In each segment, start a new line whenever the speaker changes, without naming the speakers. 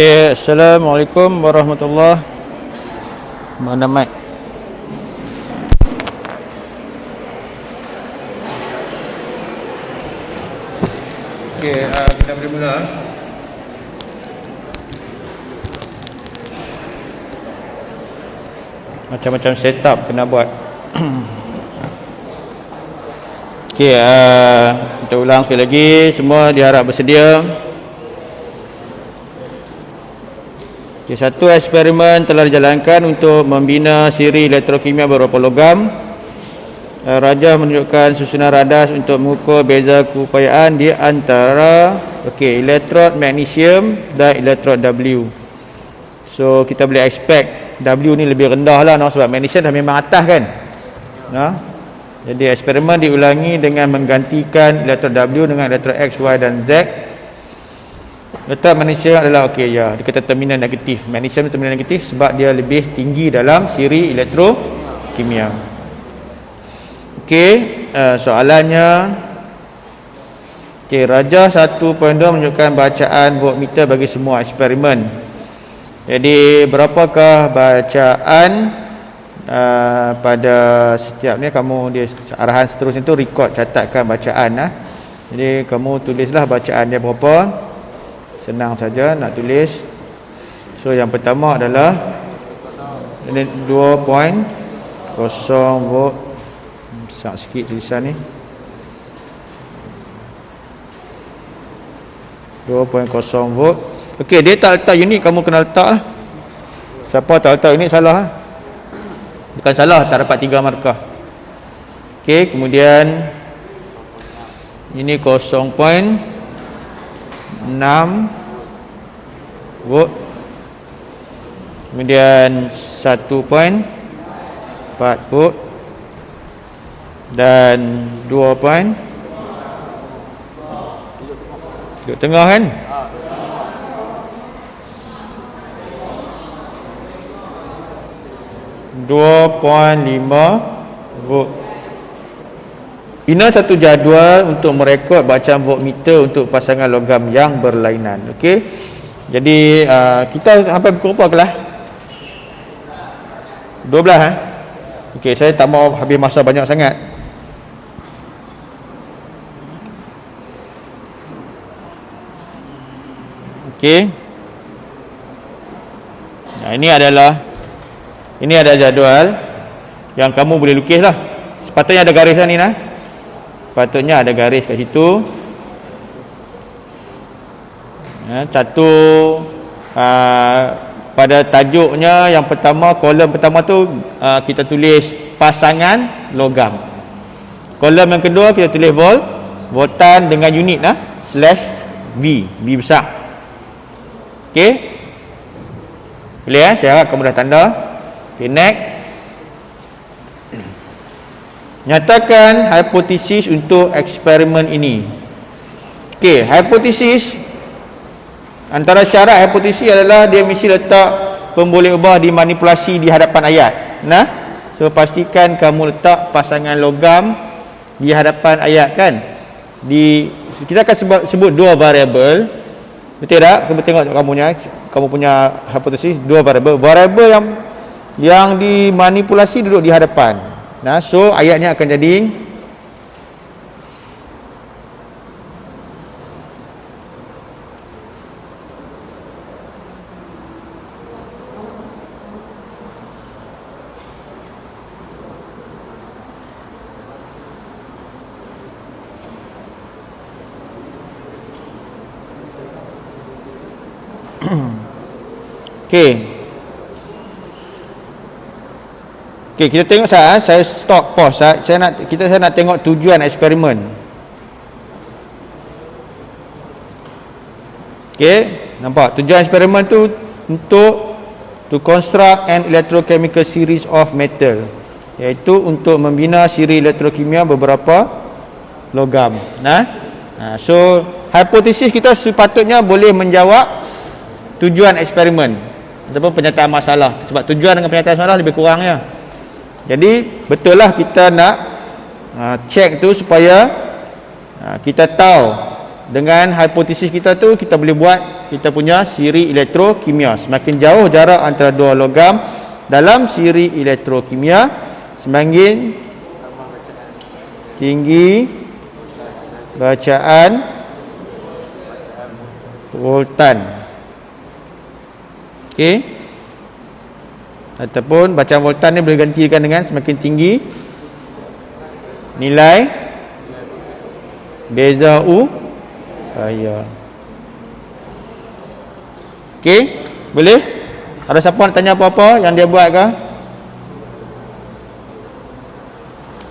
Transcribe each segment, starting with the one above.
Assalamualaikum warahmatullahi. Mana mic? Okey, kita boleh mula. Macam-macam setup kena buat. Okey, kita ulang sekali lagi. Semua diharap bersedia. Satu eksperimen telah dijalankan untuk membina siri elektrokimia beberapa logam. Rajah menunjukkan susunan radas untuk mengukur beza keupayaan di antara elektrod magnesium dan elektrod W. So kita boleh expect W ni lebih rendah lah, sebab magnesium dah memang atas kan. Jadi eksperimen diulangi dengan menggantikan elektrod W dengan elektrod X, Y dan Z. Letak magnesium adalah dia kata terminal negatif. Magnesium terminal negatif sebab dia lebih tinggi dalam siri elektrokimia. Soalannya, rajah 1.2 menunjukkan bacaan voltmeter bagi semua eksperimen. Jadi berapakah bacaan pada setiap ni? Kamu dia arahan seterusnya tu record, catatkan bacaan. Jadi kamu tulislah bacaan dia berapa. Senang saja nak tulis. So yang pertama adalah ini 2.0 volt. Besar sikit tulisan ni. 2.0 volt. Okey, dia tak letak unit, kamu kena letak lah. Siapa tak letak unit salah. Bukan salah, tak dapat 3 markah. Okey, kemudian ini 0.6 volt. Kemudian 1.4 volt dan 2. Duduk tengah kan? .5 volt. Bina satu jadual untuk merekod bacaan voltmeter untuk pasangan logam yang berlainan. Okey. Jadi kita sampai pukul berapa kelas? 12 Okey, saya tak mau habis masa banyak sangat. Okey. Nah, ini ada jadual yang kamu boleh lukis lah. Sepatutnya ada garis ni Patutnya ada garis kat situ. Pada tajuknya yang pertama, kolom pertama tu kita tulis pasangan logam. Kolom yang kedua kita tulis voltan dengan unit /V besar. Okey. Boleh saya harap kamu dah tanda. Okay, next. Nyatakan hipotesis untuk eksperimen ini. Okey, hipotesis, antara syarat hipotesis adalah dia mesti letak pemboleh ubah dimanipulasi di hadapan ayat. So pastikan kamu letak pasangan logam di hadapan ayat kan. Kita akan sebut dua variabel. Betul tak? Kamu tengok kamu punya hipotesis, dua variabel. Variabel yang dimanipulasi duduk di hadapan. So ayatnya akan jadi Okey, kita tengok saya stop pause. Saya nak tengok tujuan eksperimen. Okey, nampak tujuan eksperimen tu untuk to construct an electrochemical series of metal, iaitu untuk membina siri elektrokimia beberapa logam. So hipotesis kita sepatutnya boleh menjawab tujuan eksperimen ataupun penyataan masalah, sebab tujuan dengan penyataan masalah lebih kurangnya. Jadi betul lah kita nak check tu supaya kita tahu dengan hipotesis kita tu, kita boleh buat kita punya siri elektrokimia. Semakin jauh jarak antara dua logam dalam siri elektrokimia, semakin tinggi bacaan voltan. Okey. Ataupun bacaan voltan ni boleh gantikan dengan semakin tinggi nilai beza upaya. Okey, boleh? Ada siapa nak tanya apa-apa yang dia buat ke?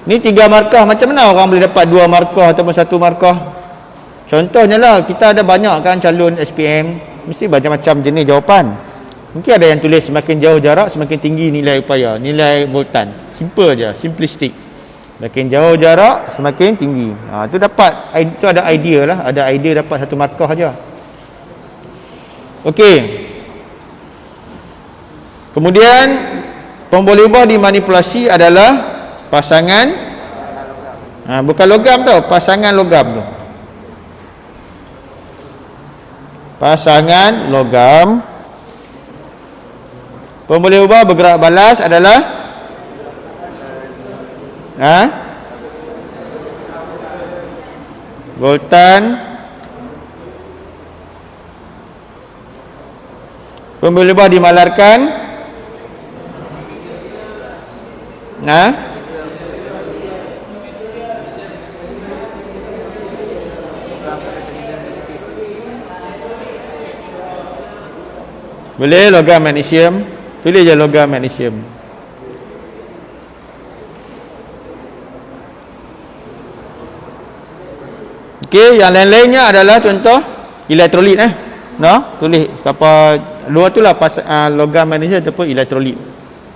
Ni 3 markah, macam mana orang boleh dapat 2 markah ataupun 1 markah? Contohnya lah, kita ada banyak kan calon SPM, mesti macam-macam jenis jawapan. Mungkin ada yang tulis semakin jauh jarak semakin tinggi nilai upaya, nilai voltan. Simple je, simplistic. Semakin jauh jarak semakin tinggi. Tu dapat, itu ada idea lah, ada idea dapat 1 markah aja. Okey. Kemudian pemboleh ubah dimanipulasi adalah pasangan, bukan logam tau, pasangan logam tu. Pasangan logam. Pemboleh ubah bergerak balas adalah voltan. Pemboleh ubah dimalarkan boleh logam magnesium. Tulis je logam magnesium. Okey, yang lain-lainnya adalah contoh elektrolit tulis apa luar tu lah logam magnesium ataupun elektrolit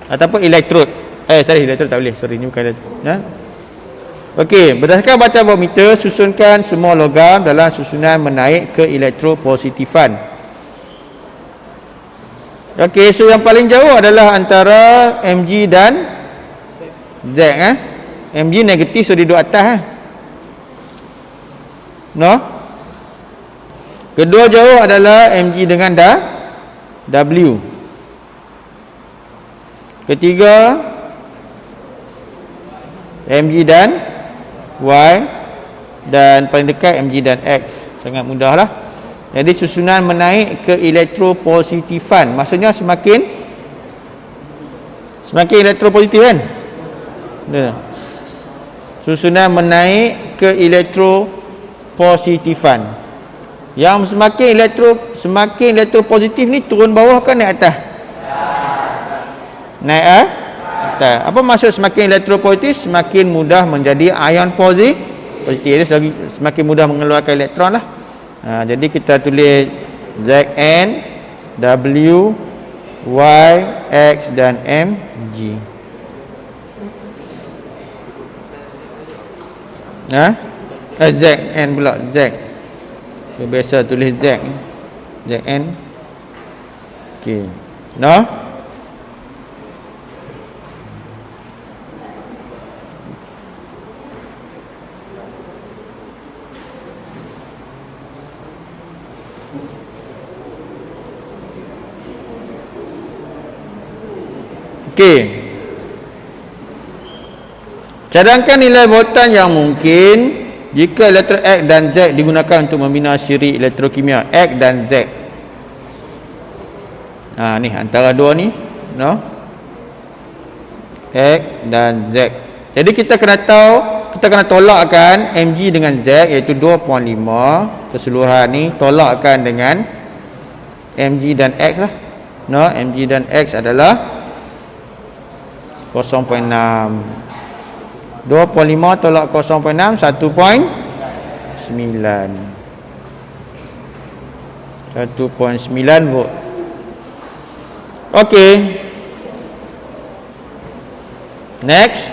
ataupun elektrod. Elektrod tak boleh. Sorry, ni bukan Okey, berdasarkan bacaan voltmeter, susunkan semua logam dalam susunan menaik ke elektropositifan. Okey, so yang paling jauh adalah antara Mg dan Z. Mg negatif, so dia duduk atas. Kedua jauh adalah Mg dengan W. Ketiga Mg dan Y. Dan paling dekat Mg dan X. Sangat mudah lah. Jadi susunan menaik ke elektropositifan, maksudnya semakin elektropositif kan? Susunan menaik ke elektropositifan. Yang semakin elektropositif ni turun bawah kan naik atas? Naik atas. Apa maksud semakin elektropositif? Semakin mudah menjadi ion positif. Jadi semakin mudah mengeluarkan elektron lah. Jadi kita tulis Zn, W, Y, X dan Mg. Zn pula, Z. Biasa tulis Z. Zn. Okey. Okey. Cadangkan nilai voltan yang mungkin jika elektron X dan Z digunakan untuk membina siri elektrokimia X dan Z. Ni antara dua ni, X dan Z. Jadi kita kena tolakkan Mg dengan Z, iaitu 2.5 keseluruhan ni, tolakkan dengan Mg dan X lah. Mg dan X adalah 0.6. 2.5 tolak 0.6, 1.9. 1.9 volt. Okey. Next.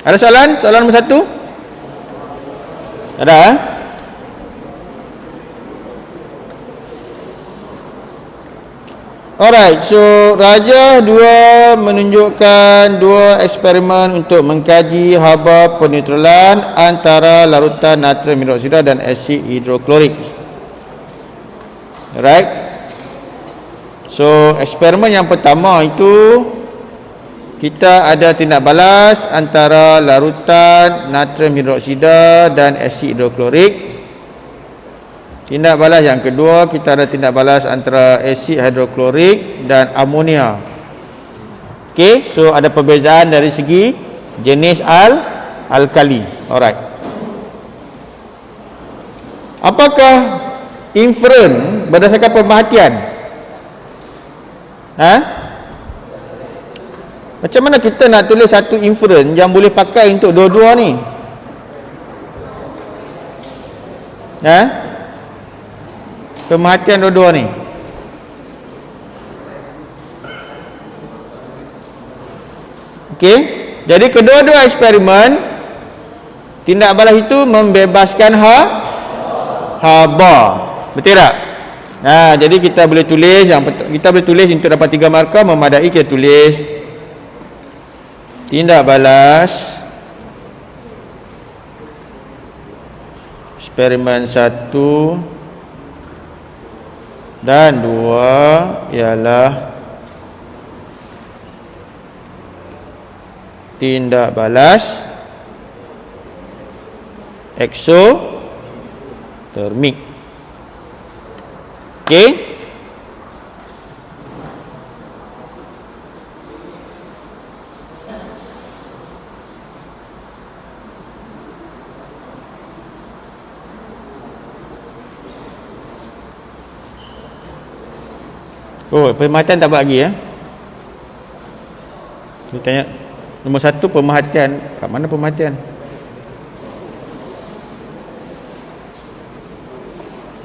Ada soalan? Soalan nombor 1? Ada? Alright, so Rajah 2 menunjukkan 2 eksperimen untuk mengkaji haba peneutralan antara larutan natrium hidroksida dan asid hidroklorik. Alright. So eksperimen yang pertama itu kita ada tindak balas antara larutan natrium hidroksida dan asid hidroklorik. Tindak balas yang kedua, kita ada tindak balas antara asid hidroklorik dan amonia. Okey, so ada perbezaan dari segi jenis alkali. Alright. Apakah inferen berdasarkan pemerhatian? Macam mana kita nak tulis satu inferen yang boleh pakai untuk dua-dua ni? Pemerhatian dua-dua ni. Okey, jadi kedua-dua eksperimen tindak balas itu membebaskan haba. Betul tak? Jadi kita boleh tulis untuk dapat 3 markah memadai. Kita tulis tindak balas eksperimen 1 dan 2 ialah tindak balas eksotermik. Okey. Oh, pemerhatian tak buat lagi ya. Saya tanya nombor 1 pemerhatian. Kat mana pemerhatian?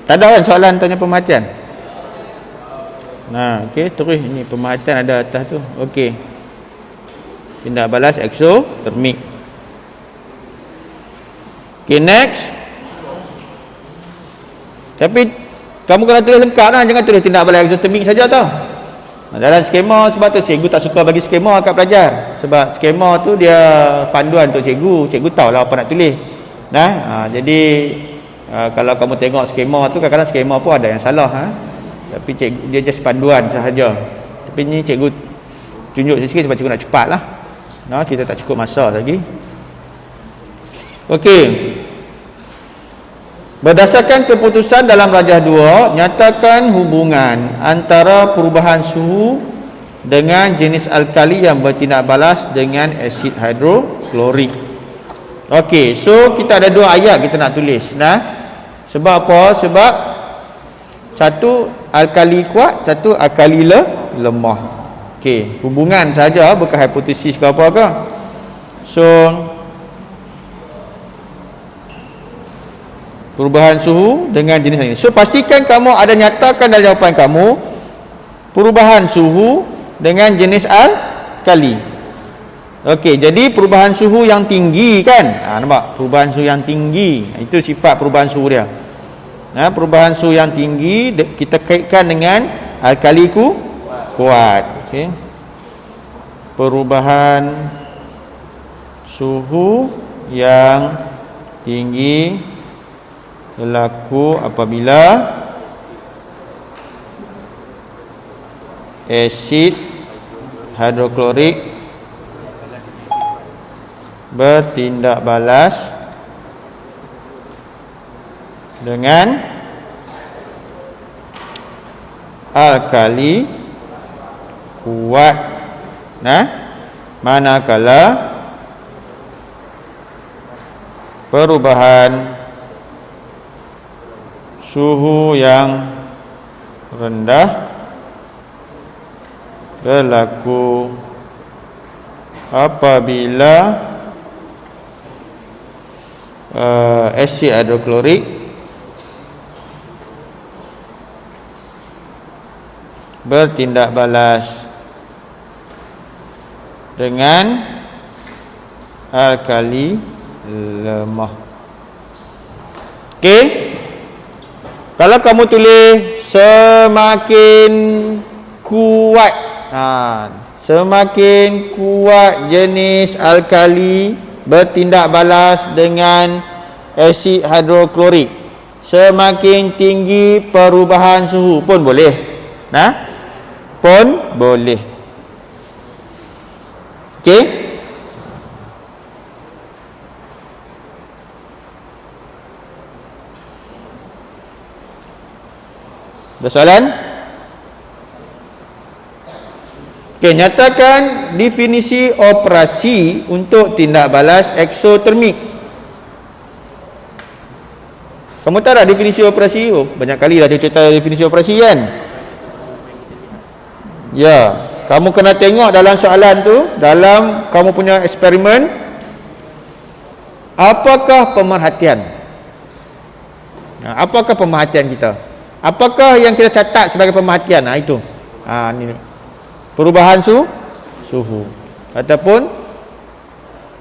Tak ada kan soalan tanya pemerhatian? Okey, terus ini pemerhatian ada atas tu. Okey. Tindak balas eksotermik. Okey, next. Tapi kamu kena tulis lengkap lah, jangan tulis tindak balas eksotermik saja tau. Dalam skema, sebab tu cikgu tak suka bagi skema kat pelajar. Sebab skema tu dia panduan untuk cikgu. Cikgu tahulah apa nak tulis. Jadi kalau kamu tengok skema tu, kadang-kadang skema pun ada yang salah. Tapi cikgu, dia just panduan sahaja. Tapi ni cikgu tunjuk sikit sebab cikgu nak cepat lah. Kita tak cukup masa lagi. Okey. Berdasarkan keputusan dalam Rajah 2, nyatakan hubungan antara perubahan suhu dengan jenis alkali yang bertindak balas dengan asid hidroklorik. Okey, so kita ada 2 ayat kita nak tulis. Sebab apa? Sebab satu alkali kuat, satu alkali lemah. Okey, hubungan saja, bukan hipotesis ke apa ke. So perubahan suhu dengan jenis ini. So pastikan kamu ada nyatakan dalam jawapan kamu perubahan suhu dengan jenis alkali. Okey, jadi perubahan suhu yang tinggi kan? Nampak? Perubahan suhu yang tinggi. Itu sifat perubahan suhu dia. Perubahan suhu yang tinggi kita kaitkan dengan alkali kuat. Okey. Perubahan suhu yang tinggi berlaku apabila asid hidroklorik bertindak balas dengan alkali kuat. Manakala perubahan suhu yang rendah berlaku apabila asid hidroklorik bertindak balas dengan alkali lemah. Okey. Kalau kamu tulis semakin kuat, semakin kuat jenis alkali bertindak balas dengan asid hidroklorik, semakin tinggi perubahan suhu pun boleh. Pun boleh. Okey? Ada soalan? Okey, nyatakan definisi operasi untuk tindak balas eksotermik. Kamu tahu tak definisi operasi? Banyak kali dah dia cerita definisi operasi kan? Ya, kamu kena tengok dalam soalan tu, dalam kamu punya eksperimen, apakah pemerhatian? Apakah pemerhatian kita? Apakah yang kita catat sebagai pemerhatian? Itu. Ini perubahan suhu ataupun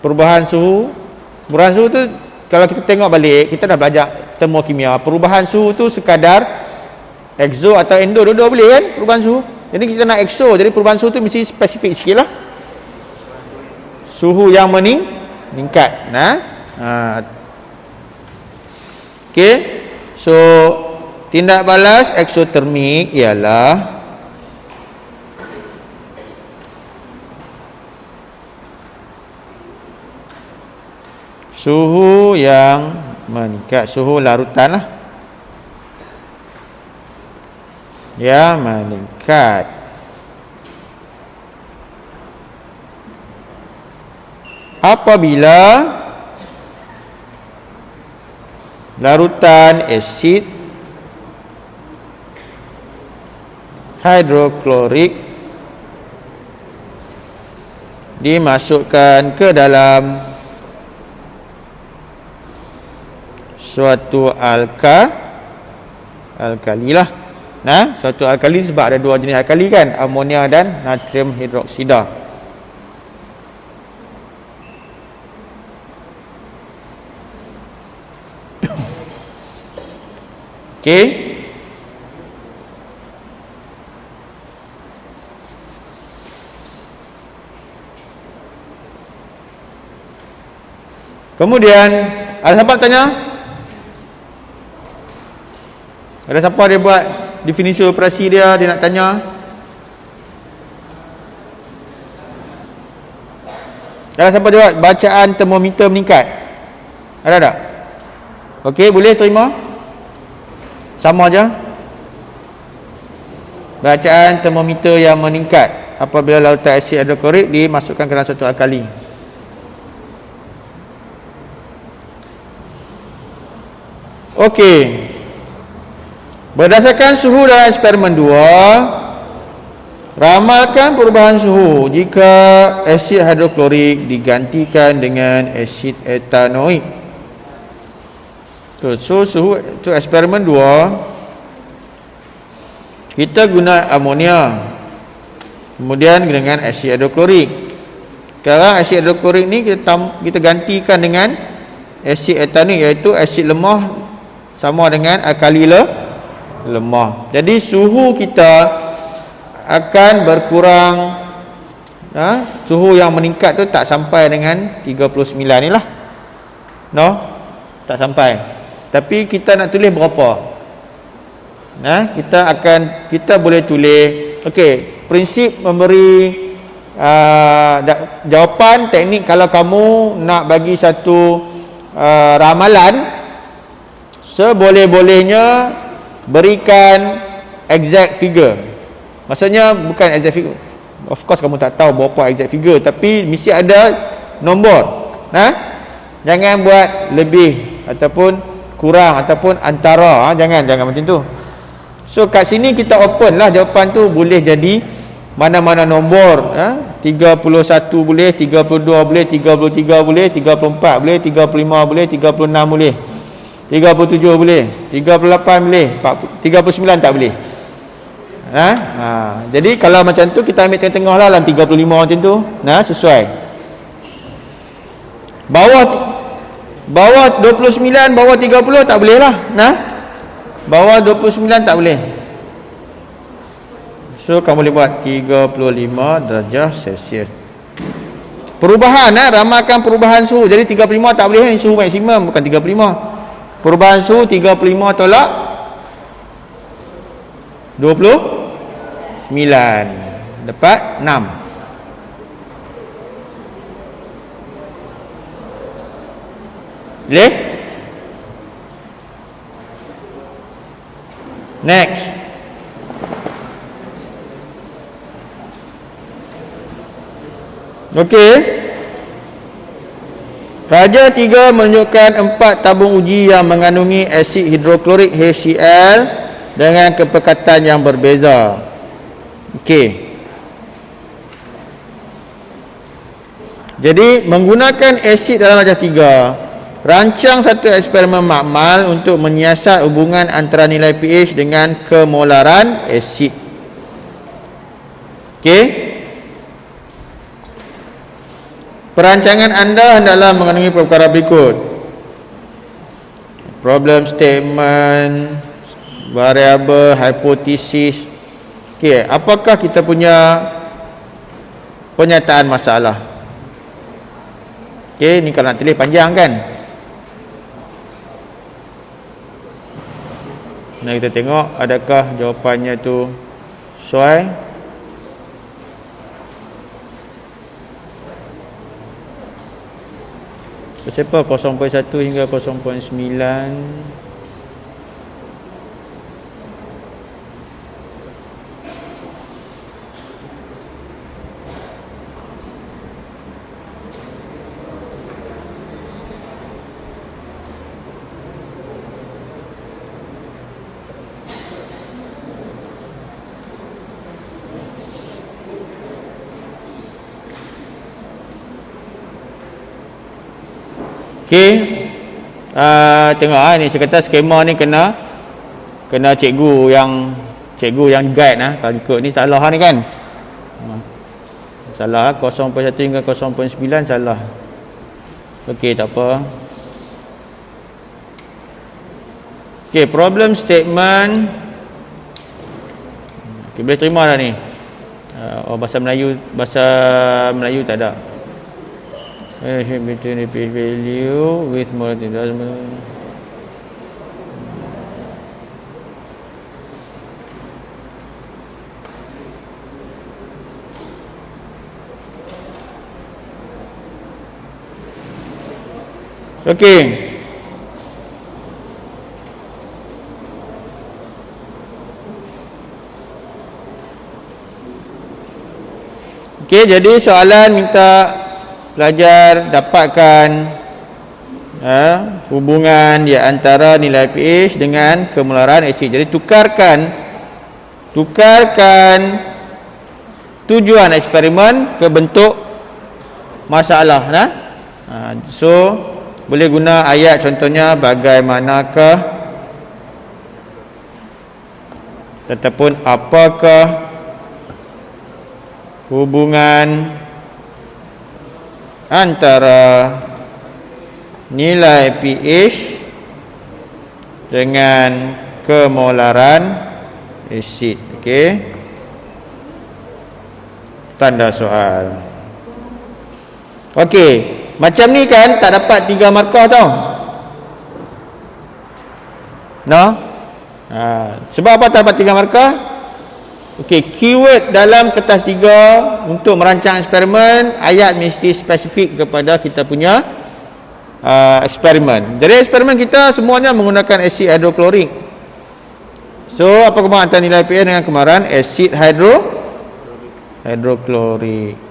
perubahan suhu. Perubahan suhu tu kalau kita tengok balik, kita dah belajar termokimia. Perubahan suhu tu sekadar exo atau endo, dua-dua boleh kan perubahan suhu. Jadi kita nak exo, jadi perubahan suhu tu mesti spesifik sikit lah. Suhu yang meningkat. Okey. So tindak balas eksotermik ialah suhu yang meningkat, suhu larutan lah yang meningkat apabila larutan asid hidroklorik dimasukkan ke dalam suatu alkali lah. Suatu alkali sebab ada dua jenis alkali kan, amonia dan natrium hidroksida. Okey. Kemudian ada siapa tanya? Ada siapa dia buat definisi operasi dia nak tanya? Ada siapa jawab bacaan termometer meningkat? Ada tak? Okey, boleh terima? Sama aja. Bacaan termometer yang meningkat apabila larutan asid hidroklorik dimasukkan ke dalam satu alkali. Okey. Berdasarkan suhu dalam eksperimen 2, ramalkan perubahan suhu jika asid hidroklorik digantikan dengan asid etanoik. So suhu tu eksperimen 2, kita guna amonia, kemudian dengan asid hidroklorik. Sekarang asid hidroklorik ni kita gantikan dengan asid etanoik, iaitu asid lemah sama dengan alkali lemah. Jadi suhu kita akan berkurang. Suhu yang meningkat tu tak sampai dengan 39 ni lah. Tak sampai. Tapi kita nak tulis berapa? Kita boleh tulis. Okey, prinsip memberi jawapan teknik kalau kamu nak bagi satu ramalan, seboleh-bolehnya berikan exact figure. Maksudnya bukan exact figure. Of course kamu tak tahu berapa exact figure, tapi mesti ada nombor. Jangan buat lebih ataupun kurang ataupun antara. Jangan macam tu. So kat sini kita open lah jawapan tu, boleh jadi mana-mana nombor. 31 boleh, 32 boleh, 33 boleh, 34 boleh, 35 boleh, 36 boleh, 37 boleh, 38 boleh, 39 tak boleh. Jadi kalau macam tu kita ambil tengah-tengah lah, 35 macam tu. Sesuai. Bawah 29, bawah 30 tak boleh lah. Bawah 29 tak boleh. So So kamu boleh buat 35 darjah Celsius. Perubahan ramalkan perubahan suhu. Jadi 35 tak boleh ni, suhu maksimum bukan 35. Perubahan suhu 35 tolak 29 dapat 6. Boleh? Next. Okey. Raja 3 menunjukkan 4 tabung uji yang mengandungi asid hidroklorik HCl dengan kepekatan yang berbeza. Okey. Jadi menggunakan asid dalam Raja 3, rancang satu eksperimen makmal untuk menyiasat hubungan antara nilai pH dengan kemolaran asid. Okey. Perancangan anda hendaklah mengandungi perkara berikut: problem statement, variabel, hipotesis. Okey, apakah kita punya pernyataan masalah? Okey, ni kalau nak tulis panjang kan. Nah, kita tengok adakah jawapannya tu sesuai. Siapa 0.1 hingga 0.9. Okey. Tengok ni saya kata skema ni kena cikgu yang guide kalau ikut ni salah ni kan. Salah 0.1 hingga 0.9 salah. Okey, tak apa. Okey, problem statement. Okey, boleh terima dah ni. Bahasa Melayu tak ada. Between the pH value with more than okey. Okey, jadi soalan minta pelajar dapatkan hubungan di antara nilai pH dengan kemolaran asid. Jadi tukarkan tujuan eksperimen ke bentuk masalah. So boleh guna ayat contohnya, bagaimanakah ataupun apakah hubungan antara nilai pH dengan kemolaran asid. Okey. Tanda soal. Okey, macam ni kan tak dapat 3 markah tau. Sebab apa tak dapat 3 markah? Okey, keyword dalam kertas 3 untuk merancang eksperimen, ayat mesti spesifik kepada kita punya eksperimen. Jadi eksperimen kita semuanya menggunakan asid hidroklorik. So apa hubungan antara nilai pH dengan kemolaran asid hidroklorik?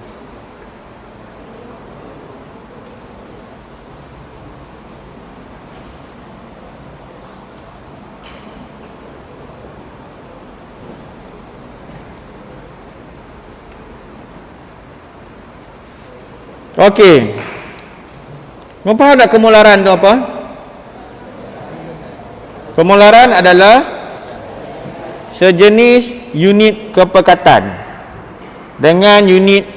Okey. Kau faham tak kemolaran tu apa? Kemolaran adalah sejenis unit kepekatan dengan unit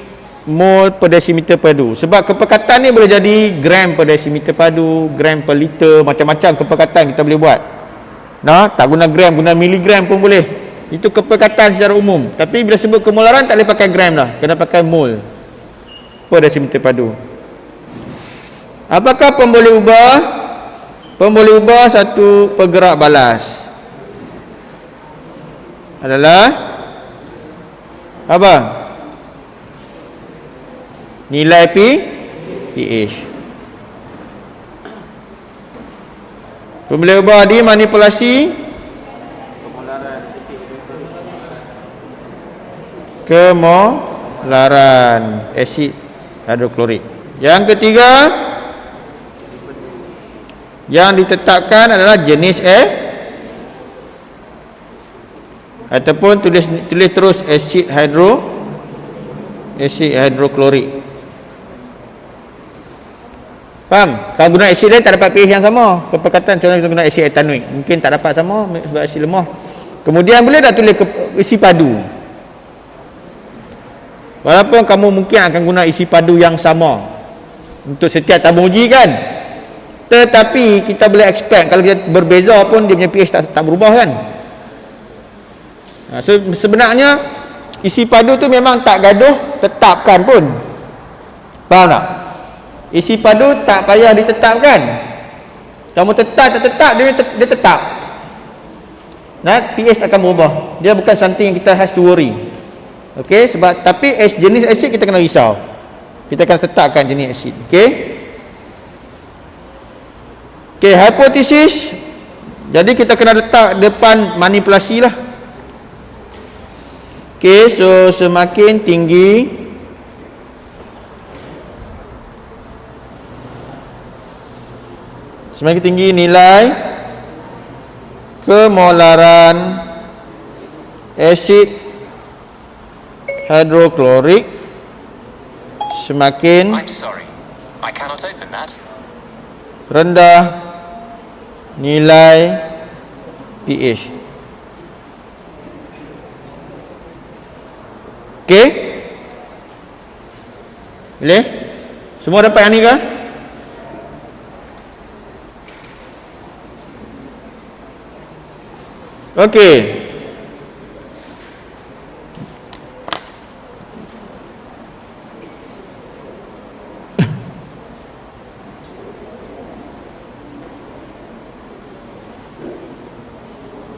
mol per desimeter padu. Sebab kepekatan ni boleh jadi gram per desimeter padu, gram per liter, macam-macam kepekatan kita boleh buat. Tak guna gram, guna miligram pun boleh. Itu kepekatan secara umum. Tapi bila sebut kemolaran tak boleh pakai gram lah, kena pakai mol per desimeter padu. Apakah pemboleh ubah? Pemboleh ubah satu pergerak balas adalah apa? Nilai pH. Pemboleh ubah dimanipulasi kemolaran asid hidroklorik. Yang ketiga yang ditetapkan adalah jenis ataupun tulis terus asid hidroklorik. Faham? Kalau guna asid lain tak dapat pH yang sama. Kepekatan contohnya kita guna asid etanoik, mungkin tak dapat sama sebab asid lemah. Kemudian boleh tak tulis isi padu. Walaupun kamu mungkin akan guna isi padu yang sama untuk setiap tabung uji kan, tetapi kita boleh expect kalau kita berbeza pun dia punya pH tak berubah kan. So sebenarnya isi padu tu memang tak gaduh tetapkan pun. Faham tak? Isi padu tak payah ditetapkan. Kamu tetap tak tetap, dia tetap. Nah, pH tak akan berubah. Dia bukan something yang kita has to worry. Okey, sebab tapi jenis asid kita kena risau. Kita akan tetapkan jenis asid. Okey. Okey, hipotesis. Jadi kita kena letak depan manipulasi lah. Okey, so semakin tinggi nilai kemolaran asid hidroklorik, semakin rendah nilai pH. Okey? Boleh? Semua dapat yang ni ke? Okey.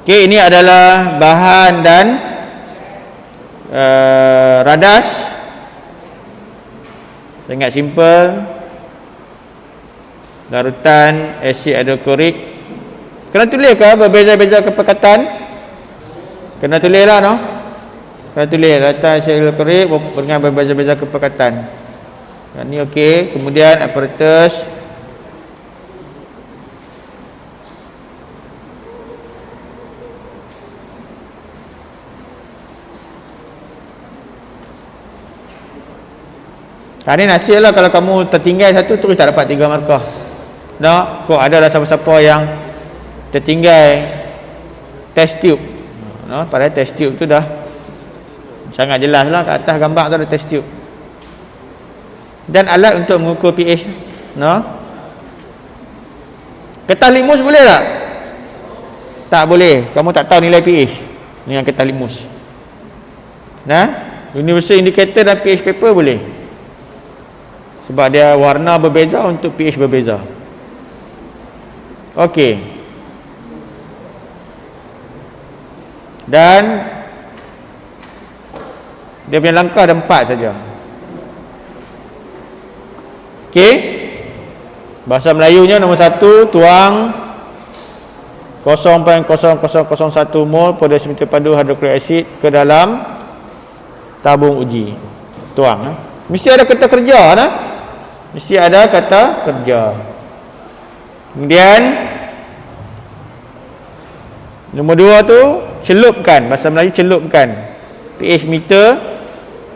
Okey, ini adalah bahan dan radas. Sangat simple. Larutan asid hidroklorik. Kena tulis ke berbeza-beza kepekatan? Kena tulis lah, no? Kena tulis larutan asid hidroklorik dengan berbeza-beza kepekatan. Ini okey. Kemudian apparatus. Ini nasib lah kalau kamu tertinggal satu terus tak dapat 3 markah. No, kok adalah siapa-siapa yang tertinggal test tube. No, padahal test tube tu dah sangat jelas lah, kat atas gambar tu ada test tube. Dan alat untuk mengukur pH. No. Kertas litmus boleh tak? Tak boleh. Kamu tak tahu nilai pH dengan kertas litmus. Nah, universal indicator dan pH paper boleh. Sebab dia warna berbeza untuk pH berbeza. Okey. Dan dia punya langkah ada 4 saja. Okey. Bahasa Melayunya nombor 1, tuang 0.0001 mol per desimeter padu hidroklorik asid ke dalam tabung uji. Tuang. Mesti ada kata kerja nah. Mesti ada kata kerja. Kemudian nombor 2 tu celupkan, bahasa Melayu celupkan pH meter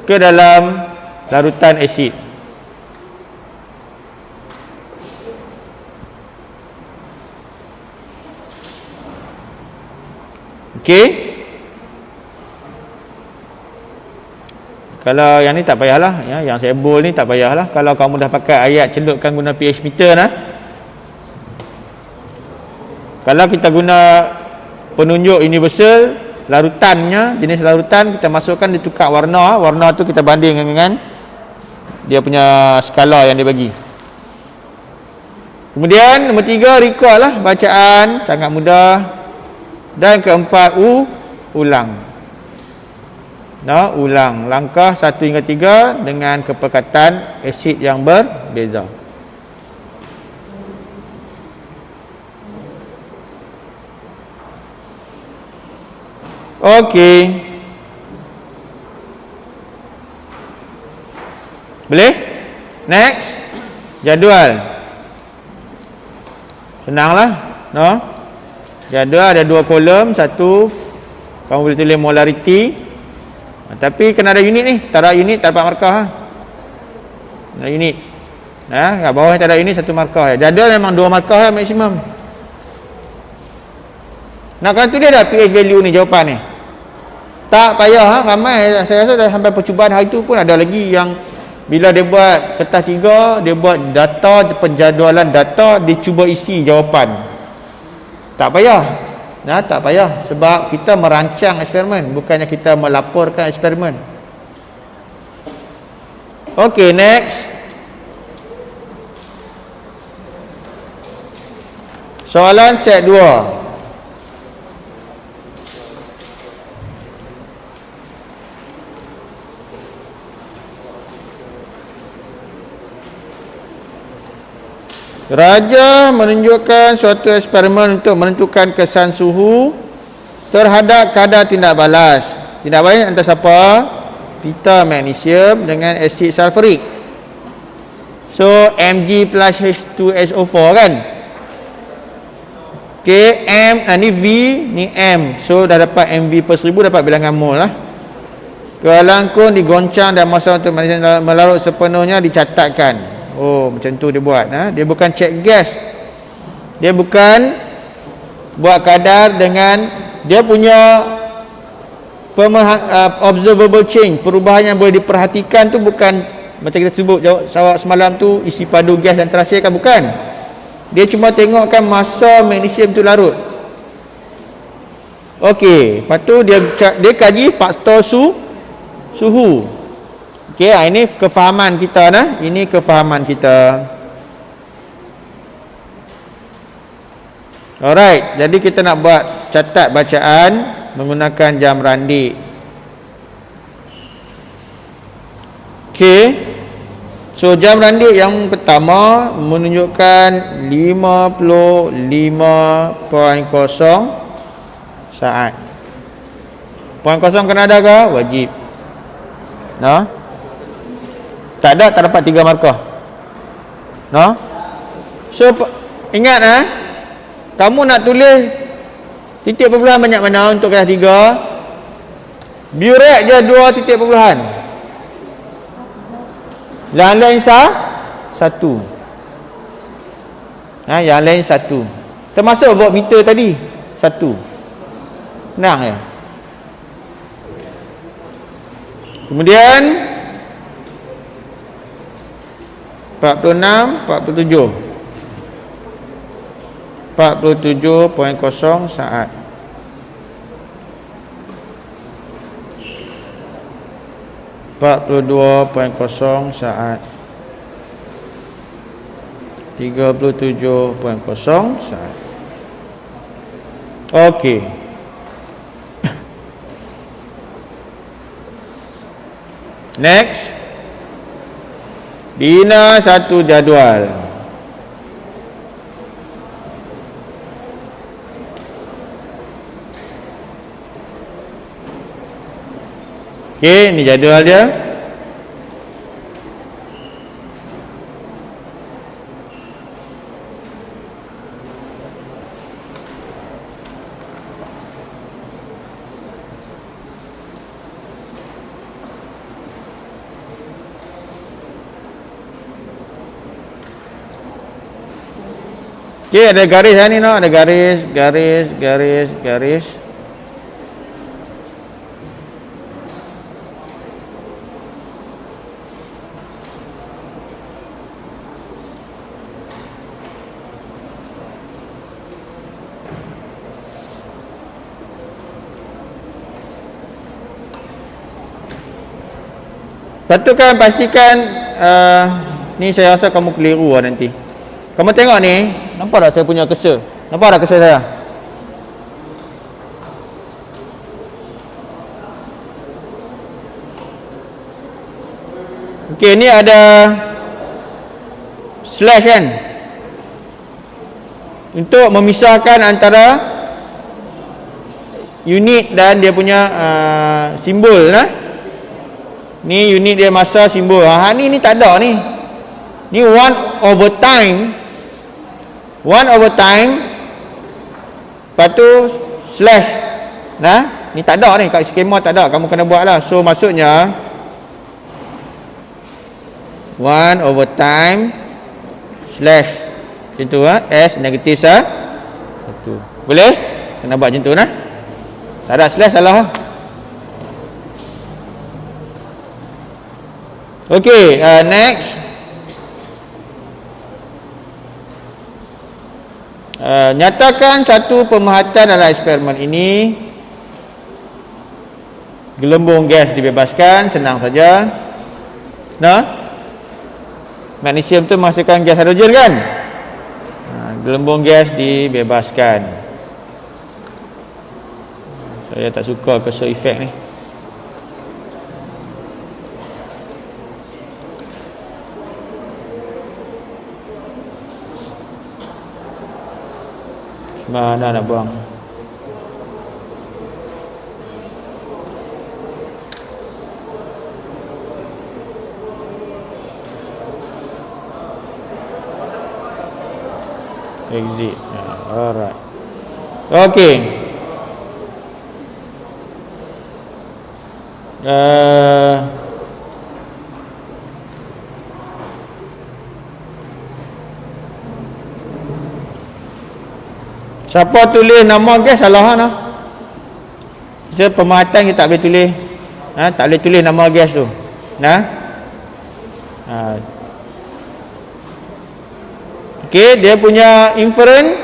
ke dalam larutan asid. Okey. Kalau yang ni tak payahlah ya, yang sembol ni tak payahlah. Kalau kamu dah pakai ayat celupkan guna pH meter nah. Kalau kita guna penunjuk universal, larutannya, jenis larutan kita masukkan, dia tukar warna. Warna tu kita banding dengan dia punya skala yang dia bagi. Kemudian nombor 3 record lah bacaan, sangat mudah. Dan keempat ulang. Ulang langkah 1 hingga 3 dengan kepekatan asid yang berbeza. Okey. Boleh? Next. Jadual. Senanglah, Jadual ada 2 kolom, satu kamu boleh tulis molariti. Tapi kena ada unit ni. Tak ada unit tak dapat markah. Ada unit. Kat bawah tak ada unit, 1 markah. Jadual memang 2 markah maksimum. Nak kena tulis dah pH value ni, jawapan ni. Tak payah, ramai saya rasa dah sampai percubaan hari tu pun ada lagi yang bila dia buat kertas 3, dia buat data, penjadualan data, dia cuba isi jawapan. Tak payah. Tak payah sebab kita merancang eksperimen, bukannya kita melaporkan eksperimen. Okey, next. Soalan set 2. Raja menunjukkan suatu eksperimen untuk menentukan kesan suhu terhadap kadar tindak balas. Tindak balas antara siapa? Pita magnesium dengan asid sulfurik. So Mg plus H2SO4 kan. Okay, M ni V, ni M. So dah dapat MV per 1000, dapat bilangan mol lah. Kelangkung digoncang dan masa untuk melarut sepenuhnya dicatatkan. Oh, macam tu dia buat. Dia bukan check gas. Dia bukan buat kadar dengan dia punya observable change, perubahan yang boleh diperhatikan tu bukan macam kita sebut jawab semalam tu isi padu gas dan terasa kan, bukan. Dia cuma tengokkan masa magnesium tu larut. Okey, lepas tu dia kaji faktor suhu. Okey, ini kefahaman kita Ini kefahaman kita. Alright, jadi kita nak buat catat bacaan menggunakan jam randik. Okey. So jam randik yang pertama menunjukkan 55.0 saat. 0.0 kena ada ke? Wajib. Tak ada, tak dapat 3 markah. So ingat kamu nak tulis titik perpuluhan banyak mana untuk kelas 3? Burek je 2 titik perpuluhan. Yang lain 1. Yang lain 1. Termasuk voltmeter tadi 1. Senang je. Kemudian 46, 47. 47.0 saat. saat. 37.0 saat. Okey. Next. Bina satu jadual. Okey, ni jadual dia. Okey, ada garis ni ada garis. tu kan pastikan ni saya rasa kamu keliru lah nanti. Kamu tengok ni, nampak tak saya punya cursor? Nampak tak cursor saya? Okey, ni ada slash kan? Untuk memisahkan antara unit dan dia punya simbol nah. Ni unit dia, masa, simbol. Ni tak ada ni. Ni 1/time. 1/time. Lepas tu slash. Nah, ni tak ada ni kat skema, tak ada. Kamu kena buat lah. So maksudnya 1/time slash macam tu S negatif satu. Boleh? Kena buat macam tu nah. Tak ada slash salah. Okey, next. Nyatakan satu pemerhatian dalam eksperimen ini. Gelembung gas dibebaskan, senang saja. Nah, magnesium tu menghasilkan gas hidrogen kan? Gelembung gas dibebaskan. Saya tak suka cursor effect ni. Mana nak buang? Exit. Alright. Okay. Siapa tulis nama gas salah nah. Kita pemerhatian kita tak boleh tulis. Tak boleh tulis nama gas tu. Nah. Okey, dia punya inference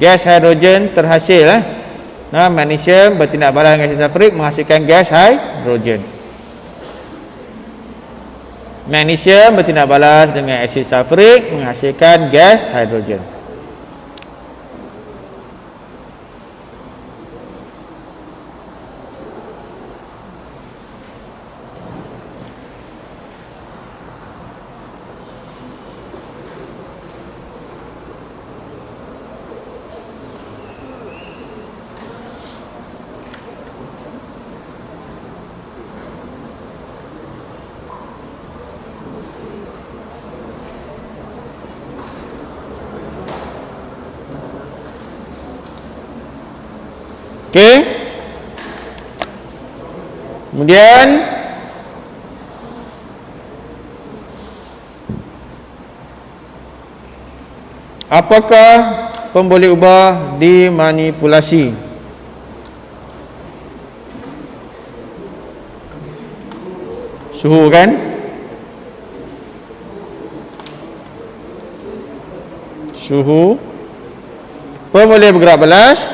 gas hidrogen terhasil Nah, magnesium bertindak balas dengan asid sulfurik menghasilkan gas hidrogen. Magnesium bertindak balas dengan asid sulfurik menghasilkan gas hidrogen. Okey. Kemudian apakah pemboleh ubah dimanipulasi? Suhu kan? Suhu. Pemboleh bergerak balas.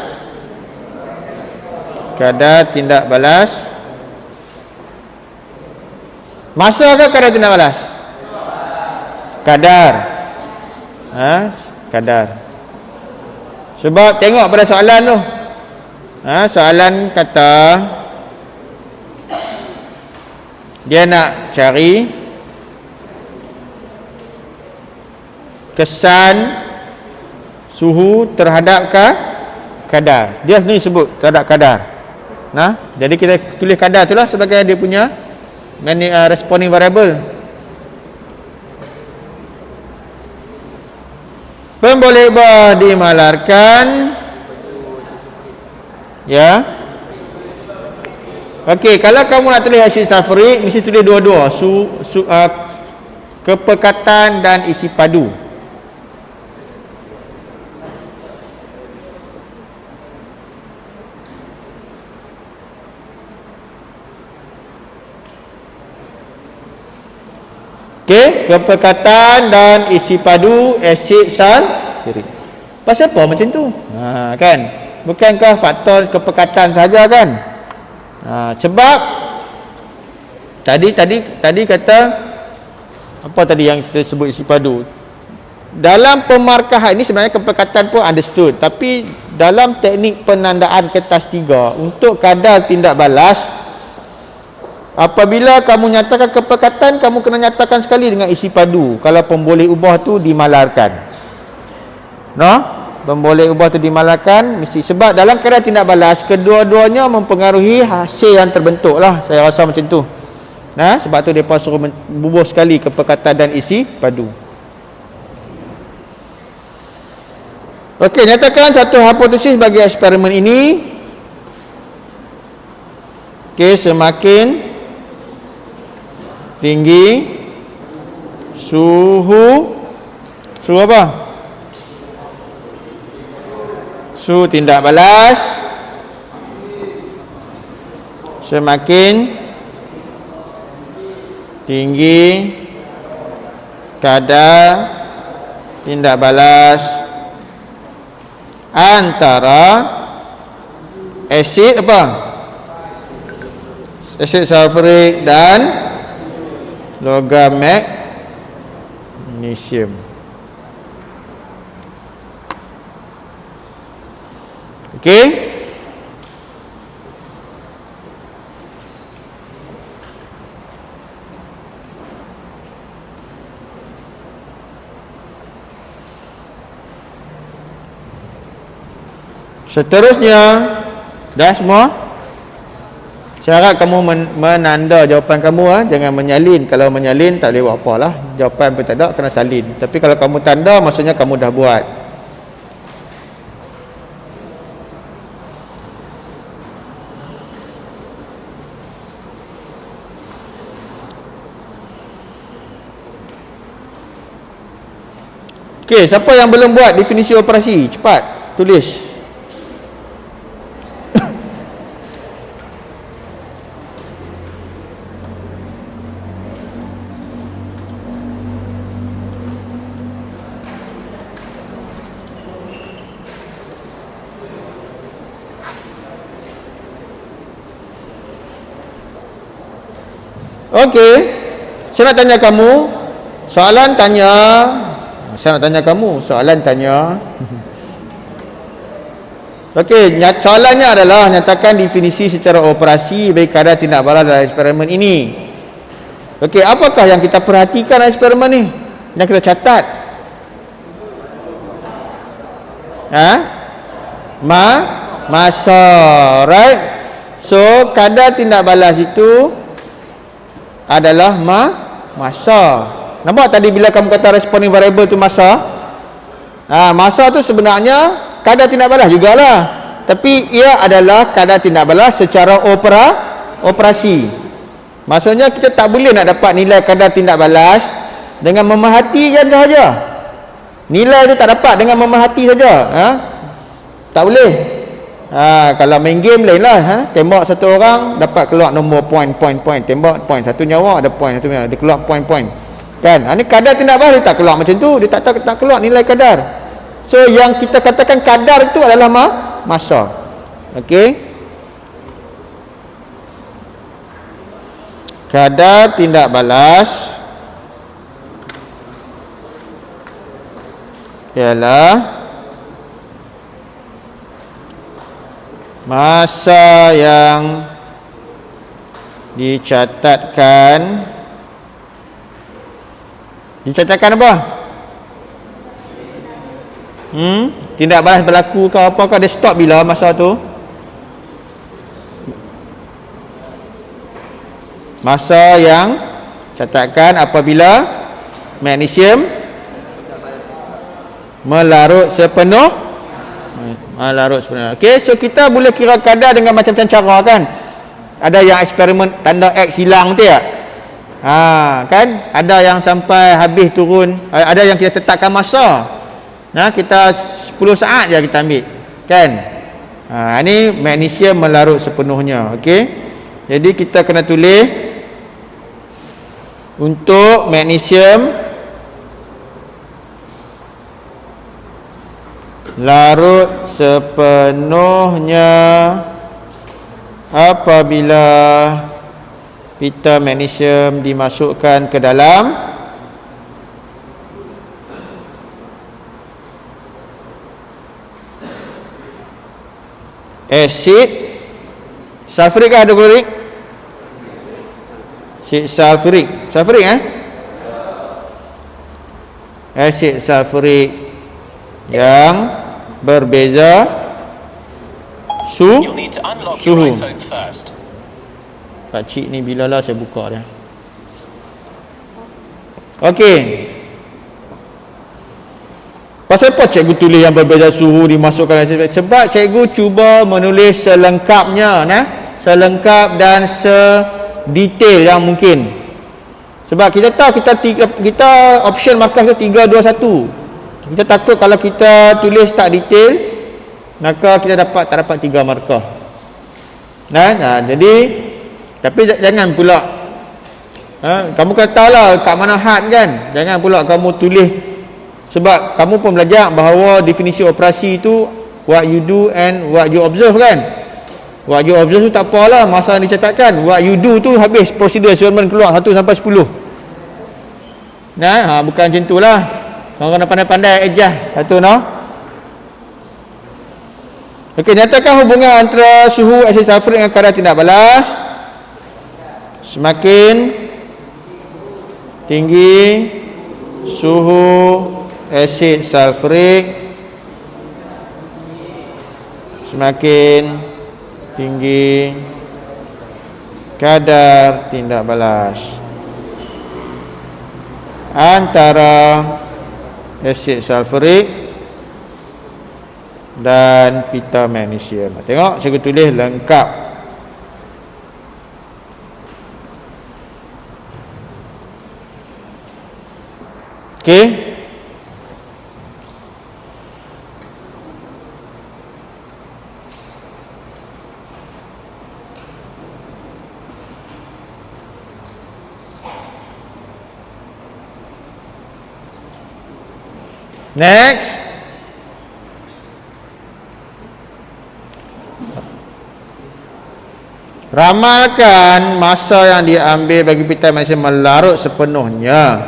Kadar tindak balas. Masa ke kadar tindak balas? Kadar. Kadar. Sebab tengok pada soalan tu. Soalan kata dia nak cari kesan suhu terhadap kadar. Dia sendiri sebut terhadap kadar. Jadi kita tulis kadar itulah sebagai dia punya responding variable. Pemboleh ubah dimalarkan. Ya. Okey, kalau kamu nak tulis asid sulfurik, mesti tulis dua-dua, kepekatan dan isi padu. Okey, kepekatan dan isi padu asid sulfurik. Pasal apa macam tu? Kan? Bukankah faktor kepekatan saja kan? Sebab Tadi kata apa tadi yang kita sebut isi padu? Dalam pemarkahan ini sebenarnya kepekatan pun understood, tapi dalam teknik penandaan kertas 3 untuk kadar tindak balas, apabila kamu nyatakan kepekatan, kamu kena nyatakan sekali dengan isi padu kalau pemboleh ubah tu dimalarkan. Pemboleh ubah tu dimalarkan mesti, sebab dalam kadar tindak balas kedua-duanya mempengaruhi hasil yang terbentuk lah, saya rasa macam tu. Sebab tu mereka suruh bubuh sekali kepekatan dan isi padu. Okey, nyatakan satu hipotesis bagi eksperimen ini. Okey, semakin tinggi suhu apa? Suhu tindak balas, semakin tinggi kadar tindak balas antara asid apa? Asid sulfurik dan logam magnesium. Okey? Seterusnya, dah semua? Saya harap kamu menanda jawapan kamu, jangan menyalin. Kalau menyalin tak boleh buat apa lah. Jawapan pun tak ada, kena salin. Tapi kalau kamu tanda, maksudnya kamu dah buat. Okey, siapa yang belum buat definisi operasi? Cepat, tulis. Okey, saya nak tanya kamu soalan tanya. Okey, soalannya adalah nyatakan definisi secara operasi bagi kadar tindak balas dalam eksperimen ini. Okey, apakah yang kita perhatikan dalam eksperimen ni? Yang kita catat? Masa, right? So, kadar tindak balas itu adalah masa. Nampak tadi bila kamu kata responding variable tu masa? Masa tu sebenarnya kadar tindak balas jugalah. Tapi ia adalah kadar tindak balas secara operasi. Maksudnya kita tak boleh nak dapat nilai kadar tindak balas dengan memerhatikan sahaja. Nilai tu tak dapat dengan memerhati saja. Tak boleh. Kalau main game lain lah. Tembak satu orang dapat keluar nombor point. Tembak point, satu nyawa ada point, satu nyawa, dia keluar point. Kan? Ini kadar tindak balas dia tak keluar macam tu. Dia tak keluar nilai kadar. So yang kita katakan kadar itu adalah masa. Okey. Kadar tindak balas ialah masa yang dicatatkan apa? Tindak balas berlaku ke apakah dia stop bila masa tu? Masa yang catatkan apabila magnesium melarut sepenuh. Okey, so kita boleh kira kadar dengan macam-macam cara kan. Ada yang eksperimen tanda X hilang betul tak? Kan? Ada yang sampai habis turun, ada yang kita tetapkan masa. Kita 10 saat je kita ambil. Kan? Ini magnesium melarut sepenuhnya. Okey. Jadi kita kena tulis untuk magnesium larut sepenuhnya apabila pita magnesium dimasukkan ke dalam asid sulfurik ke hidroklorik? Asid sulfurik. Sulfurik asid sulfurik yang berbeza suhu. Pakcik ni bilalah saya buka dia. Okey. Pasal apa cikgu tulis yang berbeza suhu dimasukkan asid? Sebab cikgu cuba menulis selengkapnya, selengkap dan sedetail yang mungkin. Sebab kita tahu kita option markah kita 3, 2, 1. Kita takut kalau kita tulis tak detail, maka kita tak dapat 3 markah. Jadi tapi jangan pula kamu katalah kat mana had kan. Jangan pula kamu tulis, sebab kamu pun belajar bahawa definisi operasi itu what you do and what you observe kan. What you observe tu tak apalah, masa dicatatkan. What you do tu habis prosedur assignment keluar 1 sampai 10. Bukan macam tu lah. Orang pandai-pandai ejah satu Okey, nyatakan hubungan antara suhu asid sulfurik dengan kadar tindak balas. Semakin tinggi suhu asid sulfurik, semakin tinggi kadar tindak balas antara asid sulfurik dan pita magnesium. Tengok saya tulis lengkap. Okey. Next. Ramalkan masa yang diambil bagi pita magnesium melarut sepenuhnya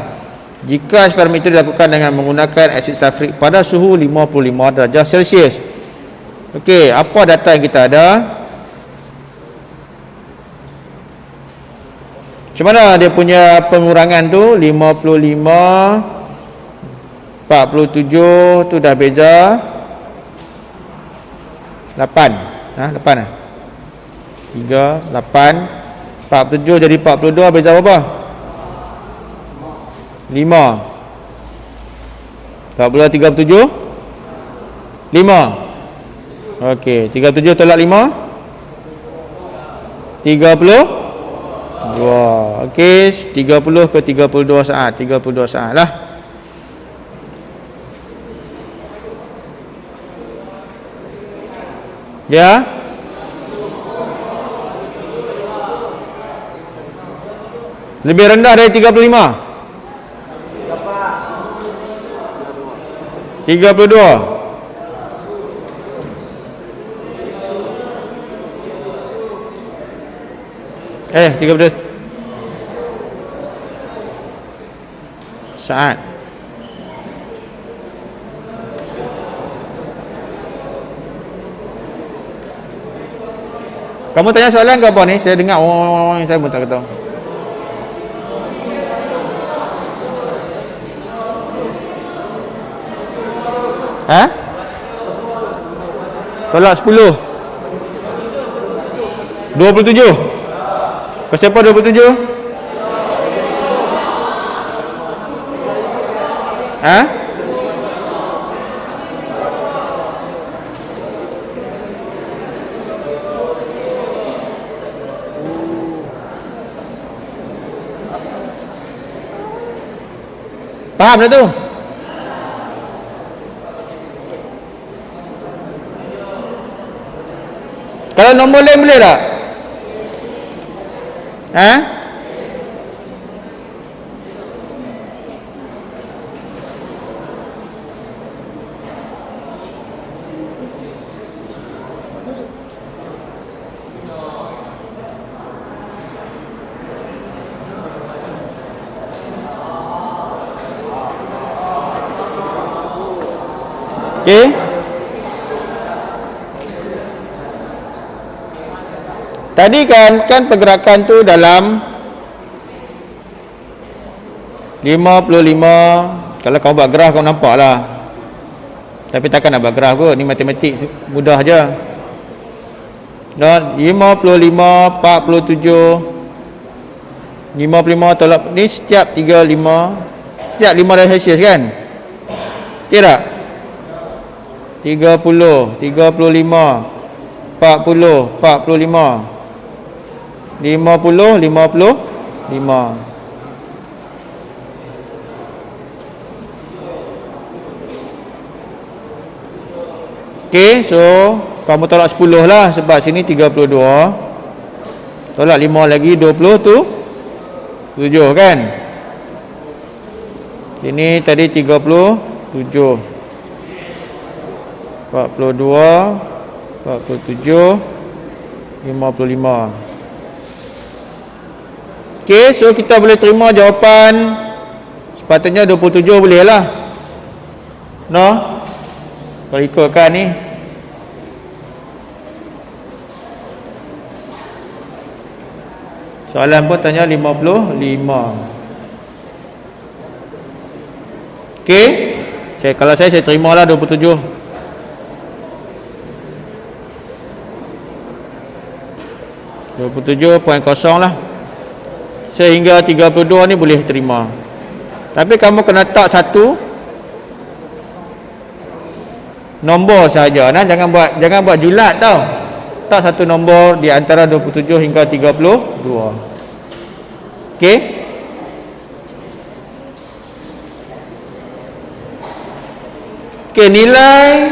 jika eksperimen itu dilakukan dengan menggunakan asid sulfurik pada suhu 55 darjah Celsius. Okey, apa data yang kita ada? Macam mana dia punya pengurangan tu? 55 47 tu dah beza 8. 8 3 8 47 jadi 42, beza berapa? 5 14 37 5. Okey, 37 tolak 5 32. Okey, 30 ke 32 saat. 32 saat lah. Ya. Lebih rendah dari 35. 32. Eh, 32 saat. Kamu tanya soalan ke apa ni? Saya dengar orang saya pun tak tahu. Ha? Tolak 10. 27. Pasal apa 27? Ha? Faham dah tu? Kalau nombor lain boleh tak? Ha? Okey. Tadi kan pergerakan tu dalam 55. Kalau kau buat graf kau nampak lah. Tapi takkan nak buat graf kot. Ni matematik mudah je. Dan 55, 47, 55 tolak ni setiap 35, setiap 5 darjah Celsius kan? Tidak? 30, 35, 40, 45, 50, 55. Okey, so kamu tolak 10 lah sebab sini 32. Tolak 5 lagi 20 tu 7 kan? Sini tadi 37. 42, 47, 55. Okey, so kita boleh terima jawapan sepatutnya 27 boleh lah. No? Kalau ikutkan ni. Soalan pun tanya 55. Okey. Kalau saya terimalah 27. 27.0 lah. Sehingga 32 ni boleh terima. Tapi kamu kena tak satu nombor saja. Nah, jangan buat julat tau. Tak satu nombor di antara 27 hingga 32. Okey? Okey, nilai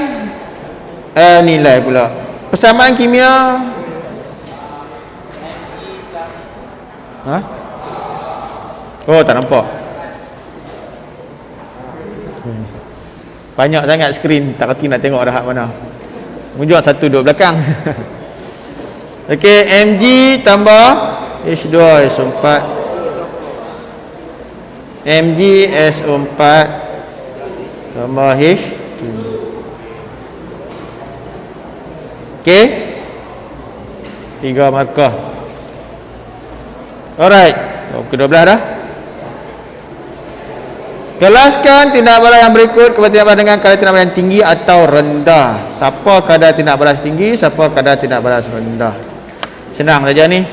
pula. Persamaan kimia. Ha? Oh, tak nampak. Banyak sangat skrin, tak kerti nak tengok dah hak mana. Munjuk satu duduk belakang. Okey, Mg tambah H2SO4. Mg SO4 tambah H2. Okey. 3 markah. Alright. Ke-12 dah. Kelaskan tindak balas yang berikut kepada tindak balas dengan kadar tindak balas yang tinggi atau rendah. Siapa kadar tindak balas tinggi, siapa kadar tindak balas rendah. Senang saja ni.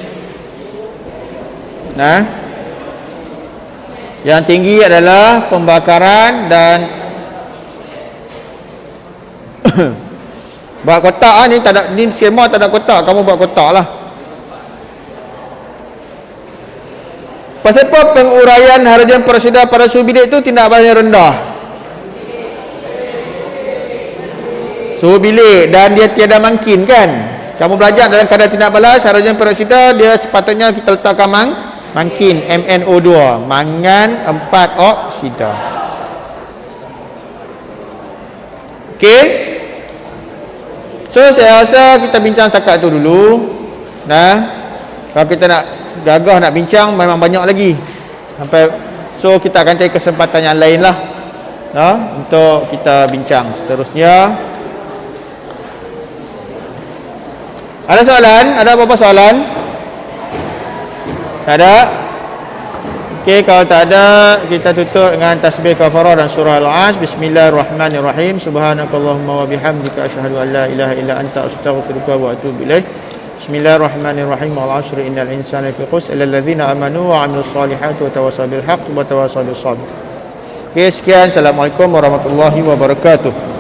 Nah. Yang tinggi adalah pembakaran dan buat kotak ni tak ada, ni skema tak ada kotak, kamu buat kotak lah. Pasal apa penguraian hidrogen peroksida pada suhu bilik itu tindak balas yang rendah? Suhu bilik dan dia tiada mangkin kan? Kamu belajar dalam kadar tindak balas hidrogen peroksida, dia sepatutnya kita letakkan mangkin MnO2, mangan 4 oksida. Okey. So saya rasa kita bincang setakat tu dulu. Nah, kalau kita nak gagah nak bincang memang banyak lagi sampai, so kita akan cari kesempatan yang lain lah untuk kita bincang seterusnya. Ada soalan? Ada apa-apa soalan? Tak ada? Okey, kalau tak ada kita tutup dengan tasbih kafarah dan surah Al-Asr. Bismillahirrahmanirrahim. Subhanakallahumma wa bihamdika asyhadu an la ilaha illa anta astaghfiruka wa atubu ilaik. Bismillahirrahmanirrahim. Al-'asri innal insana lafi khusr illa alladhina amanu wa 'amilus solihati wa tawassaw bil haqq wa tawassaw bis sabr. Okey, sekian. Assalamualaikum warahmatullahi wabarakatuh.